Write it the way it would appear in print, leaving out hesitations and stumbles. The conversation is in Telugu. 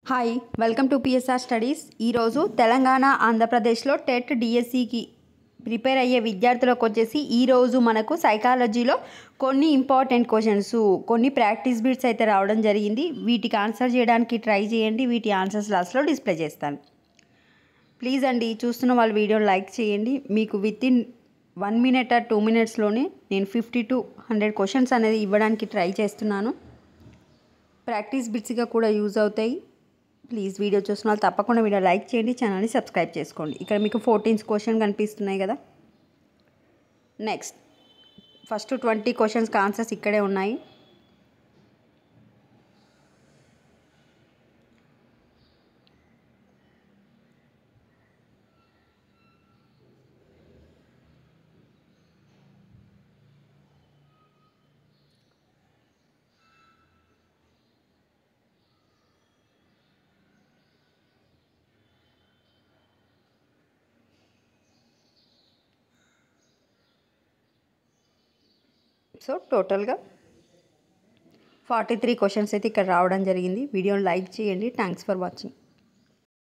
Hi welcome to PSR studies. ఈరోజు తెలంగాణ ఆంధ్రప్రదేశ్లో టెట్ డిఎస్సికి ప్రిపేర్ అయ్యే విద్యార్థులకు వచ్చేసి ఈరోజు మనకు సైకాలజీలో కొన్ని ఇంపార్టెంట్ క్వశ్చన్స్, కొన్ని ప్రాక్టీస్ బిట్స్ అయితే రావడం జరిగింది. వీటికి ఆన్సర్ చేయడానికి ట్రై చేయండి. వీటి ఆన్సర్స్ లాస్ట్లో డిస్ప్లే చేస్తాను. ప్లీజ్ అండి, చూస్తున్న వాళ్ళు వీడియోని లైక్ చేయండి. మీకు విత్ ఇన్ 1 minute or 2 minutesలోనే నేను 50 to 100 క్వశ్చన్స్ అనేది ఇవ్వడానికి ట్రై చేస్తున్నాను. ప్రాక్టీస్ బిట్స్గా కూడా యూజ్ అవుతాయి. ప్లీజ్ వీడియో చూసిన వాళ్ళు తప్పకుండా వీడియో లైక్ చేయండి, ఛానల్ని సబ్స్క్రైబ్ చేసుకోండి. ఇక్కడ మీకు 14 క్వశ్చన్ కనిపిస్తున్నాయి కదా. నెక్స్ట్ ఫస్ట్ 20 క్వశ్చన్స్కి ఆన్సర్స్ ఇక్కడే ఉన్నాయి. సో టోటల్గా 43 క్వశ్చన్స్ అయితే ఇక్కడ రావడం జరిగింది. వీడియోని లైక్ చేయండి. Thanks for watching.